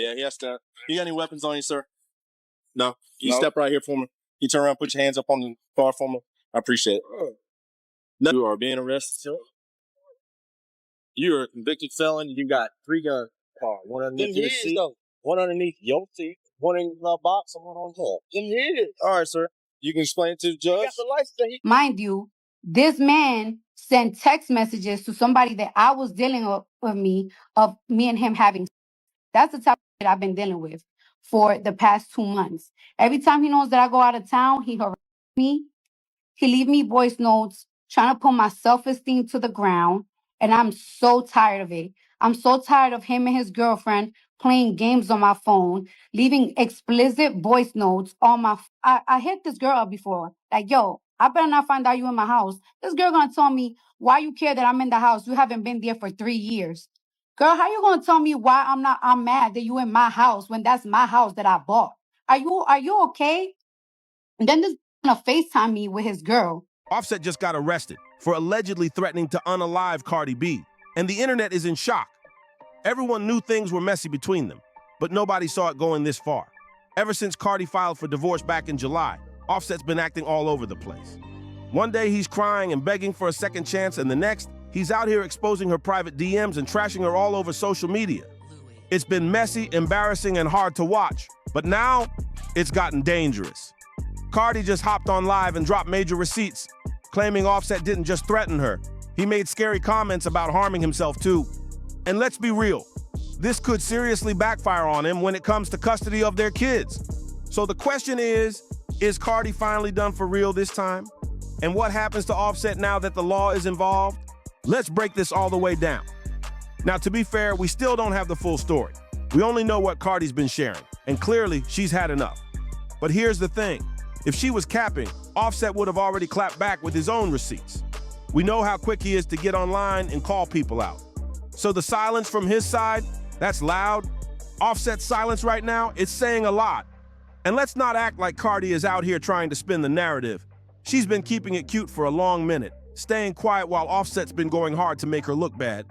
yeah, he has to. You got any weapons on you, sir? No? You step right here for me. You turn around, put your hands up on the bar for me. I appreciate it. No, you are being arrested, sir. You're a convicted felon. You got 3 guns. One underneath your seat. One underneath your seat. One in the box and one on top. All right, sir. You can explain it to the judge. Mind you, this man sent text messages to somebody that I was dealing with me and him having. That's the type of shit I've been dealing with for the past 2 months. Every time he knows that I go out of town, he harasses me. He leave me voice notes trying to put my self-esteem to the ground. And I'm so tired of it. I'm so tired of him and his girlfriend playing games on my phone, leaving explicit voice notes on my... I hit this girl up before. Like, yo, I better not find out you in my house. This girl gonna tell me, why you care that I'm in the house? You haven't been there for 3 years. Girl, how you gonna tell me why I'm mad that you in my house when that's my house that I bought? Are you okay? And then this gonna FaceTime me with his girl. Offset just got arrested for allegedly threatening to unalive Cardi B, and the internet is in shock. Everyone knew things were messy between them, but nobody saw it going this far. Ever since Cardi filed for divorce back in July, Offset's been acting all over the place. One day he's crying and begging for a second chance, and the next, he's out here exposing her private DMs and trashing her all over social media. It's been messy, embarrassing, and hard to watch, but now it's gotten dangerous. Cardi just hopped on live and dropped major receipts, claiming Offset didn't just threaten her. He made scary comments about harming himself too. And let's be real, this could seriously backfire on him when it comes to custody of their kids. So the question is Cardi finally done for real this time? And what happens to Offset now that the law is involved? Let's break this all the way down. Now, to be fair, we still don't have the full story. We only know what Cardi's been sharing, and clearly she's had enough. But here's the thing. If she was capping, Offset would have already clapped back with his own receipts. We know how quick he is to get online and call people out. So the silence from his side, that's loud. Offset's silence right now, it's saying a lot. And let's not act like Cardi is out here trying to spin the narrative. She's been keeping it cute for a long minute, staying quiet while Offset's been going hard to make her look bad.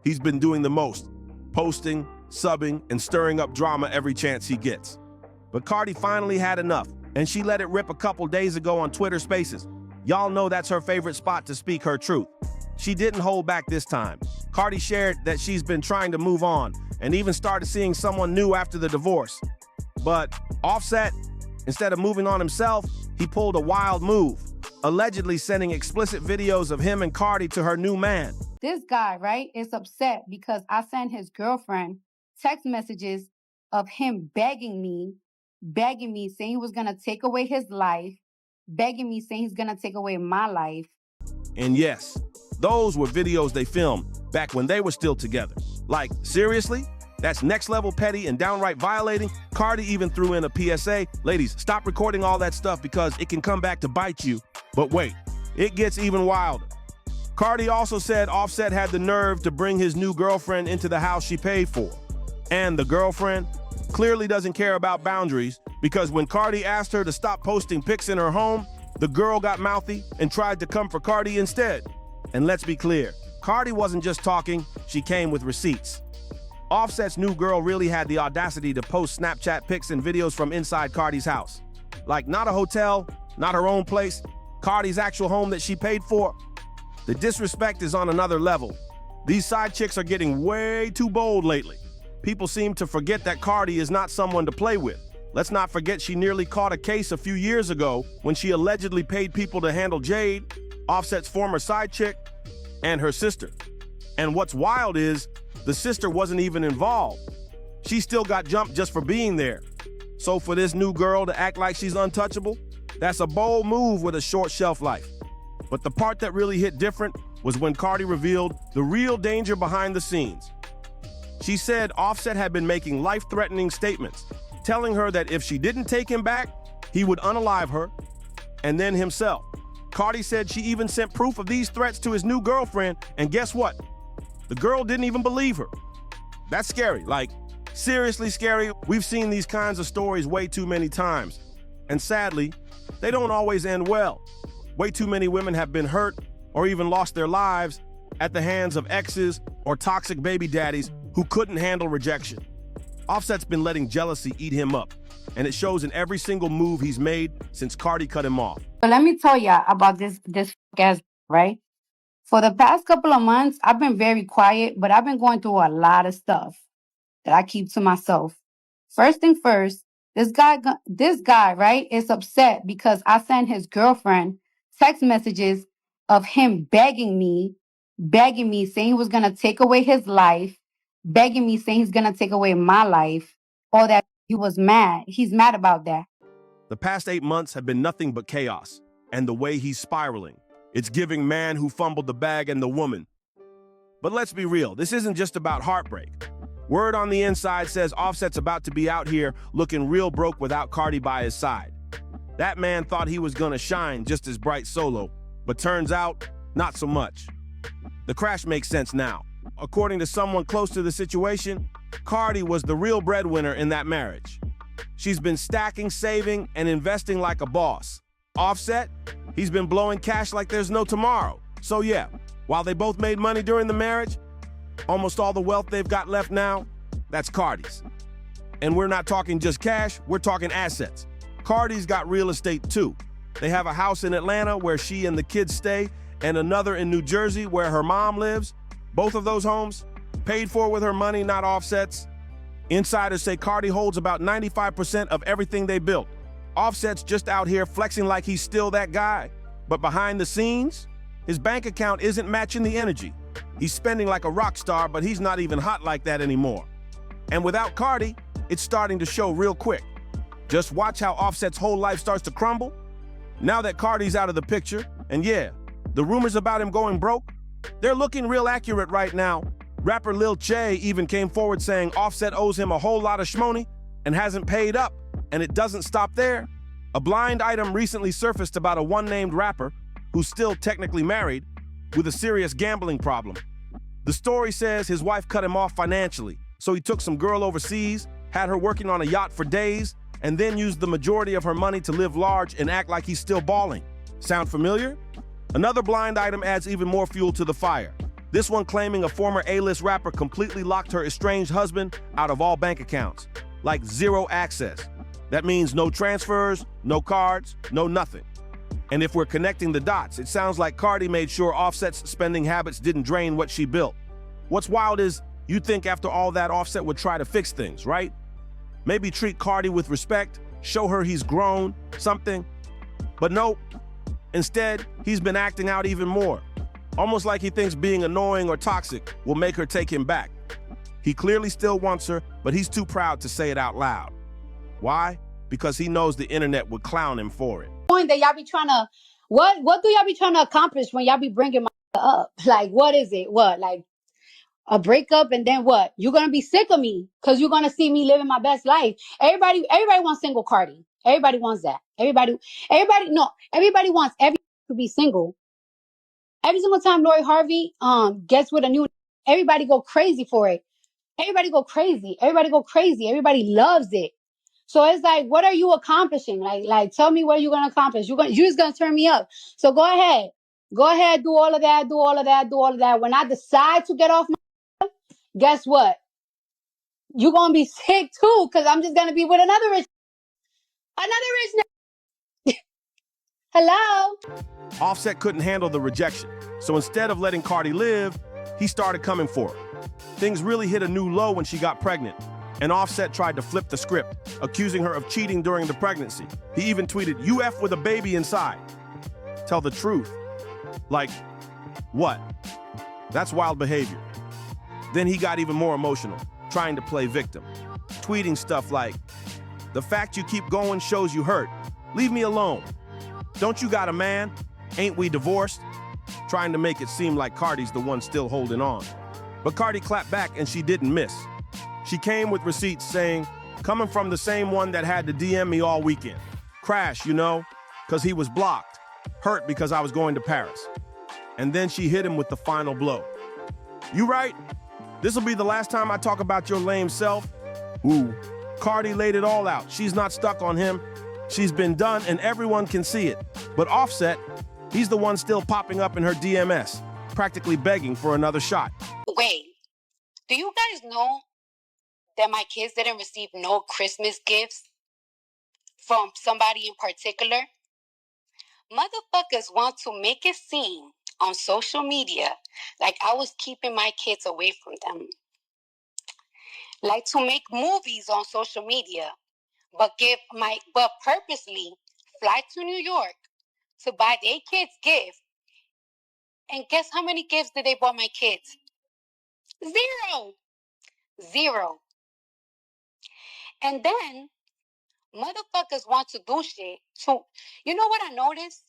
He's been doing the most, posting, subbing, and stirring up drama every chance he gets. But Cardi finally had enough, and she let it rip a couple days ago on Twitter Spaces. Y'all know that's her favorite spot to speak her truth. She didn't hold back this time. Cardi shared that she's been trying to move on and even started seeing someone new after the divorce. But Offset, instead of moving on himself, he pulled a wild move, allegedly sending explicit videos of him and Cardi to her new man. This guy, right, is upset because I sent his girlfriend text messages of him begging me, saying he was going to take away his life, begging me, saying he's going to take away my life. And yes, those were videos they filmed back when they were still together. Like, seriously? That's next level petty and downright violating. Cardi even threw in a PSA. Ladies, stop recording all that stuff because it can come back to bite you. But wait, it gets even wilder. Cardi also said Offset had the nerve to bring his new girlfriend into the house she paid for. And the girlfriend clearly doesn't care about boundaries because when Cardi asked her to stop posting pics in her home, the girl got mouthy and tried to come for Cardi instead. And let's be clear, Cardi wasn't just talking, she came with receipts. Offset's new girl really had the audacity to post Snapchat pics and videos from inside Cardi's house. Like, not a hotel, not her own place, Cardi's actual home that she paid for. The disrespect is on another level. These side chicks are getting way too bold lately. People seem to forget that Cardi is not someone to play with. Let's not forget she nearly caught a case a few years ago when she allegedly paid people to handle Jade, Offset's former side chick, and her sister. And what's wild is, the sister wasn't even involved. She still got jumped just for being there. So for this new girl to act like she's untouchable, that's a bold move with a short shelf life. But the part that really hit different was when Cardi revealed the real danger behind the scenes. She said Offset had been making life-threatening statements, telling her that if she didn't take him back, he would unalive her, and then himself. Cardi said she even sent proof of these threats to his new girlfriend, and guess what? The girl didn't even believe her. That's scary, like, seriously scary. We've seen these kinds of stories way too many times, and sadly, they don't always end well. Way too many women have been hurt or even lost their lives at the hands of exes or toxic baby daddies who couldn't handle rejection. Offset's been letting jealousy eat him up, and it shows in every single move he's made since Cardi cut him off. So let me tell y'all about this guest, right? For the past couple of months, I've been very quiet, but I've been going through a lot of stuff that I keep to myself. First thing first, this guy, right, is upset because I sent his girlfriend text messages of him begging me, saying he was gonna take away his life, begging me, saying he's gonna take away my life, or that he was mad. He's mad about that. The past 8 months have been nothing but chaos, and the way he's spiraling, it's giving man who fumbled the bag and the woman. But let's be real, this isn't just about heartbreak. Word on the inside says Offset's about to be out here looking real broke without Cardi by his side. That man thought he was gonna shine just as bright solo, but turns out, not so much. The crash makes sense now. According to someone close to the situation, Cardi was the real breadwinner in that marriage. She's been stacking, saving, and investing like a boss. Offset, he's been blowing cash like there's no tomorrow. So yeah, while they both made money during the marriage, almost all the wealth they've got left now, that's Cardi's. And we're not talking just cash, we're talking assets. Cardi's got real estate too. They have a house in Atlanta where she and the kids stay, and another in New Jersey where her mom lives. Both of those homes, paid for with her money, not Offset's. Insiders say Cardi holds about 95% of everything they built. Offset's just out here flexing like he's still that guy. But behind the scenes, his bank account isn't matching the energy. He's spending like a rock star, but he's not even hot like that anymore. And without Cardi, it's starting to show real quick. Just watch how Offset's whole life starts to crumble. Now that Cardi's out of the picture, and yeah, the rumors about him going broke, they're looking real accurate right now. Rapper Lil Che even came forward saying Offset owes him a whole lot of shmoney and hasn't paid up, and it doesn't stop there. A blind item recently surfaced about a one-named rapper who's still technically married with a serious gambling problem. The story says his wife cut him off financially, so he took some girl overseas, had her working on a yacht for days, and then used the majority of her money to live large and act like he's still balling. Sound familiar? Another blind item adds even more fuel to the fire. This one claiming a former A-list rapper completely locked her estranged husband out of all bank accounts, like zero access. That means no transfers, no cards, no nothing. And if we're connecting the dots, it sounds like Cardi made sure Offset's spending habits didn't drain what she built. What's wild is, you'd think after all that Offset would try to fix things, right? Maybe treat Cardi with respect, show her he's grown, something. But nope. Instead, he's been acting out even more. Almost like he thinks being annoying or toxic will make her take him back. He clearly still wants her, but he's too proud to say it out loud. Why? Because he knows the internet would clown him for it. Point that y'all be trying to, what do y'all be trying to accomplish when y'all be bringing my up? Like, what is it? What, like a breakup, and then what? You're gonna be sick of me because you're gonna see me living my best life. Everybody wants single Cardi. Everybody wants that. Everybody wants everybody to be single. Every single time Lori Harvey gets with a new, everybody go crazy for it. Everybody go crazy. Everybody go crazy. Everybody loves it. So it's like, what are you accomplishing? Like, tell me what you're gonna accomplish. You're just gonna turn me up. So go ahead, do all of that, do all of that, do all of that. When I decide to get off my, guess what? You're gonna be sick too, because I'm just gonna be with another rich nigga. Hello. Offset couldn't handle the rejection, so instead of letting Cardi live, he started coming for her. Things really hit a new low when she got pregnant, and Offset tried to flip the script, accusing her of cheating during the pregnancy. He even tweeted, "You F with a baby inside." Tell the truth. Like, what? That's wild behavior. Then he got even more emotional, trying to play victim, tweeting stuff like, "The fact you keep going shows you hurt. Leave me alone. Don't you got a man? Ain't we divorced?" Trying to make it seem like Cardi's the one still holding on. But Cardi clapped back and she didn't miss. She came with receipts saying, "Coming from the same one that had to DM me all weekend. Crash, you know, because he was blocked. Hurt because I was going to Paris." And then she hit him with the final blow. "You right? This'll be the last time I talk about your lame self." Ooh, Cardi laid it all out. She's not stuck on him. She's been done and everyone can see it. But Offset, he's the one still popping up in her DMS, practically begging for another shot. Wait, do you guys know that my kids didn't receive no Christmas gifts from somebody in particular, motherfuckers want to make it seem on social media like I was keeping my kids away from them. Like to make movies on social media, but purposely fly to New York to buy their kids gifts. And guess how many gifts did they buy my kids? Zero. And then motherfuckers want to do shit. So, you know what I noticed?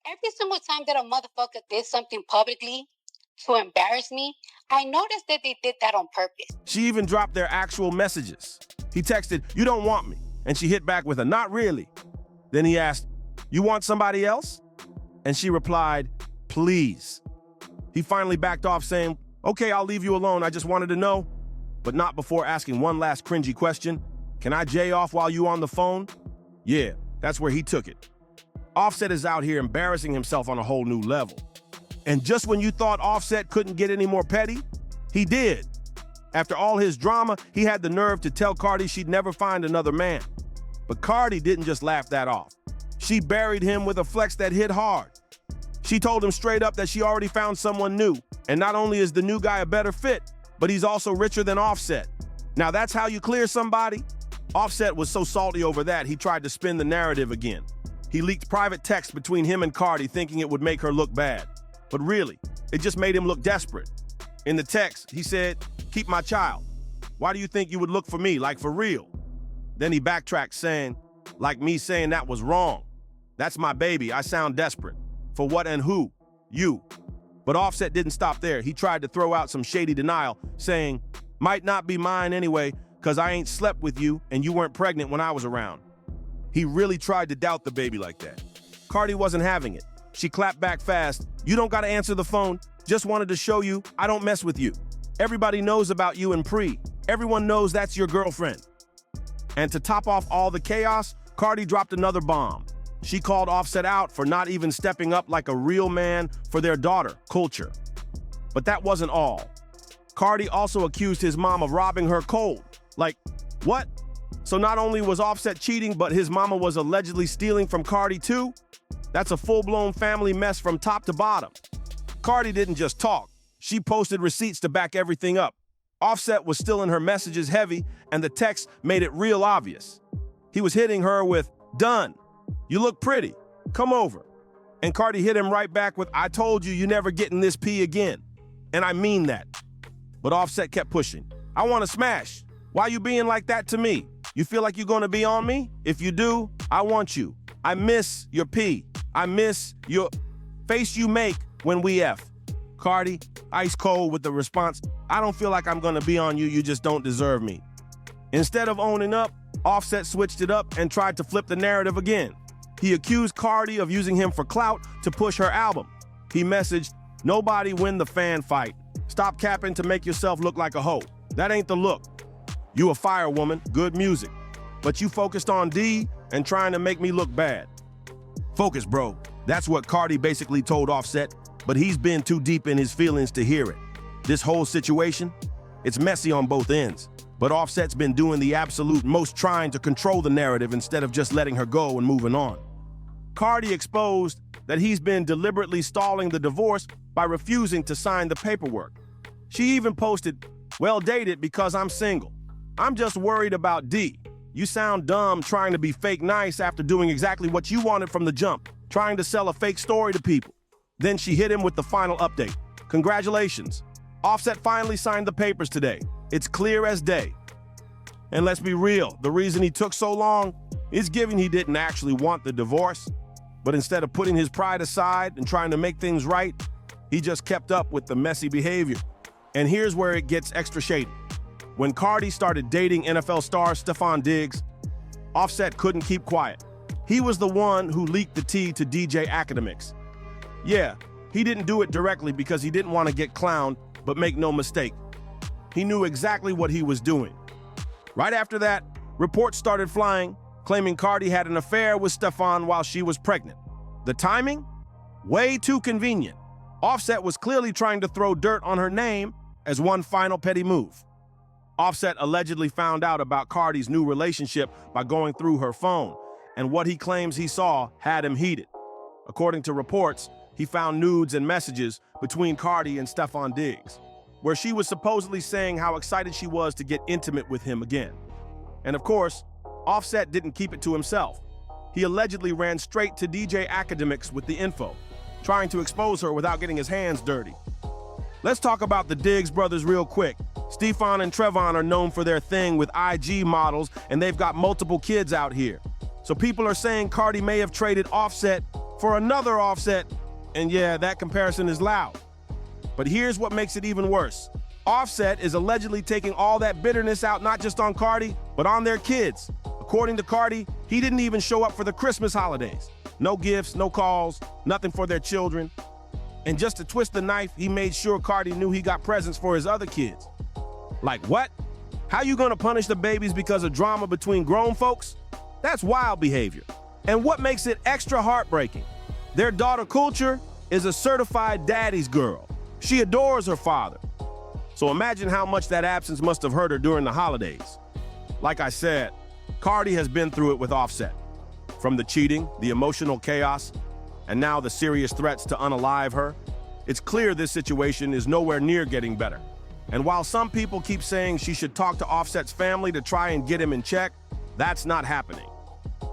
Every single time that a motherfucker did something publicly to embarrass me, I noticed that they did that on purpose. She even dropped their actual messages. He texted, "You don't want me." And she hit back with a "Not really." Then he asked, "You want somebody else?" And she replied, "Please." He finally backed off saying, "Okay, I'll leave you alone. I just wanted to know." But not before asking one last cringy question. "Can I jay off while you on the phone?" Yeah, that's where he took it. Offset is out here embarrassing himself on a whole new level. And just when you thought Offset couldn't get any more petty, he did. After all his drama, he had the nerve to tell Cardi she'd never find another man. But Cardi didn't just laugh that off. She buried him with a flex that hit hard. She told him straight up that she already found someone new, and not only is the new guy a better fit, but he's also richer than Offset. Now that's how you clear somebody? Offset was so salty over that, he tried to spin the narrative again. He leaked private texts between him and Cardi thinking it would make her look bad. But really, it just made him look desperate. In the text, he said, "Keep my child. Why do you think you would look for me, like for real?" Then he backtracked saying, "Like me saying that was wrong. That's my baby, I sound desperate. For what and who? You." But Offset didn't stop there. He tried to throw out some shady denial, saying, "Might not be mine anyway, cause I ain't slept with you and you weren't pregnant when I was around." He really tried to doubt the baby like that. Cardi wasn't having it. She clapped back fast, "You don't gotta answer the phone. Just wanted to show you I don't mess with you. Everybody knows about you and Pre. Everyone knows that's your girlfriend." And to top off all the chaos, Cardi dropped another bomb. She called Offset out for not even stepping up like a real man for their daughter, Culture. But that wasn't all. Cardi also accused his mom of robbing her cold. Like, what? So not only was Offset cheating, but his mama was allegedly stealing from Cardi too? That's a full-blown family mess from top to bottom. Cardi didn't just talk. She posted receipts to back everything up. Offset was still in her messages heavy, and the text made it real obvious. He was hitting her with, "Done. You look pretty. Come over." And Cardi hit him right back with, "I told you never getting this pee again. And I mean that." But Offset kept pushing. "I want to smash. Why you being like that to me? You feel like you're gonna be on me? If you do, I want you. I miss your pee. I miss your face you make when we F." Cardi, ice cold with the response, "I don't feel like I'm gonna be on you, you just don't deserve me." Instead of owning up, Offset switched it up and tried to flip the narrative again. He accused Cardi of using him for clout to push her album. He messaged, "Nobody win the fan fight. Stop capping to make yourself look like a hoe. That ain't the look. You a fire woman, good music. But you focused on D and trying to make me look bad. Focus, bro." That's what Cardi basically told Offset, but he's been too deep in his feelings to hear it. This whole situation, it's messy on both ends, but Offset's been doing the absolute most trying to control the narrative instead of just letting her go and moving on. Cardi exposed that he's been deliberately stalling the divorce by refusing to sign the paperwork. She even posted, "Well dated because I'm single. I'm just worried about D. You sound dumb trying to be fake nice after doing exactly what you wanted from the jump, trying to sell a fake story to people." Then she hit him with the final update. "Congratulations. Offset finally signed the papers today. It's clear as day." And let's be real, the reason he took so long is given he didn't actually want the divorce, but instead of putting his pride aside and trying to make things right, he just kept up with the messy behavior. And here's where it gets extra shady. When Cardi started dating NFL star Stephon Diggs, Offset couldn't keep quiet. He was the one who leaked the tea to DJ Academics. Yeah, he didn't do it directly because he didn't want to get clowned, but make no mistake, he knew exactly what he was doing. Right after that, reports started flying, claiming Cardi had an affair with Stephon while she was pregnant. The timing? Way too convenient. Offset was clearly trying to throw dirt on her name as one final petty move. Offset allegedly found out about Cardi's new relationship by going through her phone, and what he claims he saw had him heated. According to reports, he found nudes and messages between Cardi and Stefon Diggs, where she was supposedly saying how excited she was to get intimate with him again. And of course, Offset didn't keep it to himself. He allegedly ran straight to DJ Academics with the info, trying to expose her without getting his hands dirty. Let's talk about the Diggs brothers real quick. Stefon and Trevon are known for their thing with IG models, and they've got multiple kids out here. So people are saying Cardi may have traded Offset for another Offset, and yeah, that comparison is loud. But here's what makes it even worse. Offset is allegedly taking all that bitterness out not just on Cardi, but on their kids. According to Cardi, he didn't even show up for the Christmas holidays. No gifts, no calls, nothing for their children. And just to twist the knife, he made sure Cardi knew he got presents for his other kids. Like what? How you gonna punish the babies because of drama between grown folks? That's wild behavior. And what makes it extra heartbreaking? Their daughter Culture is a certified daddy's girl. She adores her father. So imagine how much that absence must have hurt her during the holidays. Like I said, Cardi has been through it with Offset. From the cheating, the emotional chaos, and now the serious threats to unalive her, it's clear this situation is nowhere near getting better. And while some people keep saying she should talk to Offset's family to try and get him in check, that's not happening.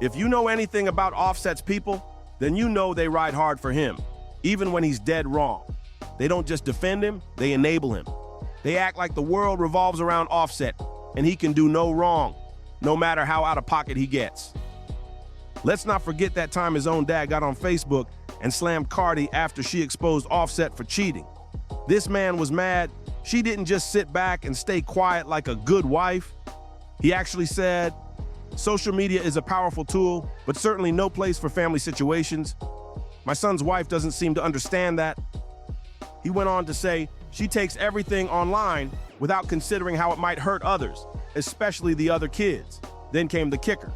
If you know anything about Offset's people, then you know they ride hard for him, even when he's dead wrong. They don't just defend him, they enable him. They act like the world revolves around Offset, and he can do no wrong, no matter how out of pocket he gets. Let's not forget that time his own dad got on Facebook and slammed Cardi after she exposed Offset for cheating. This man was mad. She didn't just sit back and stay quiet like a good wife. He actually said, "Social media is a powerful tool, but certainly no place for family situations. My son's wife doesn't seem to understand that." He went on to say, she takes everything online without considering how it might hurt others, especially the other kids. Then came the kicker.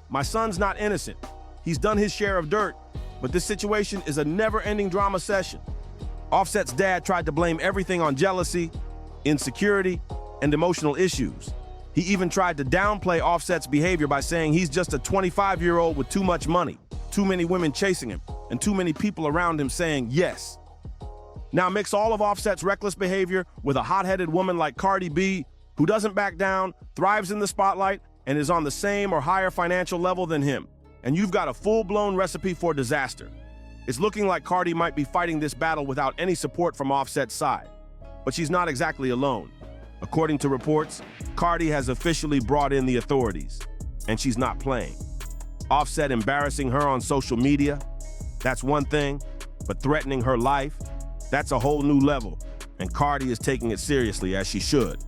My son's not innocent. He's done his share of dirt, but this situation is a never-ending drama session. Offset's dad tried to blame everything on jealousy, insecurity, and emotional issues. He even tried to downplay Offset's behavior by saying he's just a 25-year-old with too much money, too many women chasing him, and too many people around him saying yes. Now mix all of Offset's reckless behavior with a hot-headed woman like Cardi B, who doesn't back down, thrives in the spotlight, and is on the same or higher financial level than him, and you've got a full-blown recipe for disaster. It's looking like Cardi might be fighting this battle without any support from Offset's side. But she's not exactly alone. According to reports, Cardi has officially brought in the authorities, and she's not playing. Offset embarrassing her on social media, that's one thing, but threatening her life, that's a whole new level, and Cardi is taking it seriously, as she should.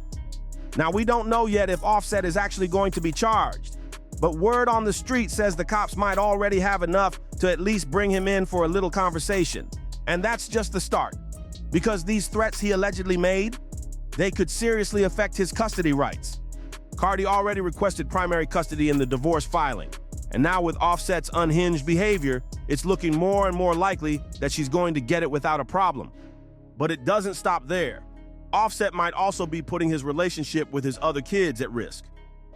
Now, we don't know yet if Offset is actually going to be charged, but word on the street says the cops might already have enough to at least bring him in for a little conversation. And that's just the start, because these threats he allegedly made, they could seriously affect his custody rights. Cardi already requested primary custody in the divorce filing, and now with Offset's unhinged behavior, it's looking more and more likely that she's going to get it without a problem. But it doesn't stop there. Offset might also be putting his relationship with his other kids at risk.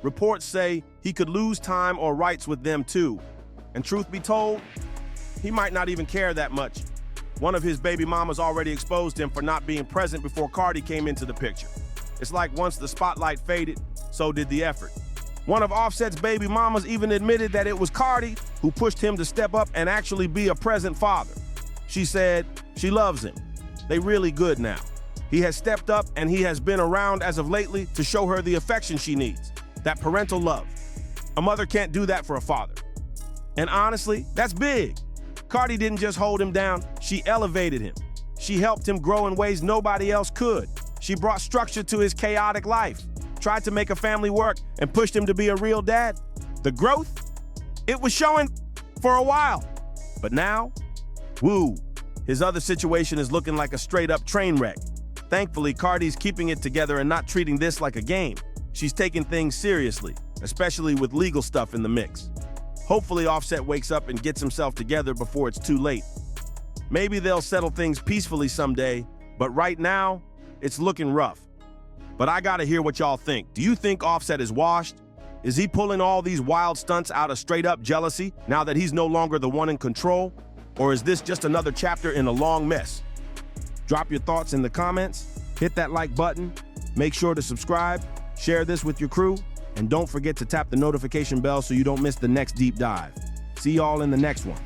Reports say he could lose time or rights with them too. And truth be told, he might not even care that much. One of his baby mamas already exposed him for not being present before Cardi came into the picture. It's like once the spotlight faded, so did the effort. One of Offset's baby mamas even admitted that it was Cardi who pushed him to step up and actually be a present father. She said she loves him. They really good now. He has stepped up and he has been around as of lately to show her the affection she needs, that parental love. A mother can't do that for a father. And honestly, that's big. Cardi didn't just hold him down, she elevated him. She helped him grow in ways nobody else could. She brought structure to his chaotic life, tried to make a family work, and pushed him to be a real dad. The growth, it was showing for a while. But now, woo, his other situation is looking like a straight-up train wreck. Thankfully, Cardi's keeping it together and not treating this like a game. She's taking things seriously, especially with legal stuff in the mix. Hopefully, Offset wakes up and gets himself together before it's too late. Maybe they'll settle things peacefully someday, but right now, it's looking rough. But I gotta hear what y'all think. Do you think Offset is washed? Is he pulling all these wild stunts out of straight-up jealousy now that he's no longer the one in control? Or is this just another chapter in a long mess? Drop your thoughts in the comments, hit that like button, make sure to subscribe, share this with your crew, and don't forget to tap the notification bell so you don't miss the next deep dive. See y'all in the next one.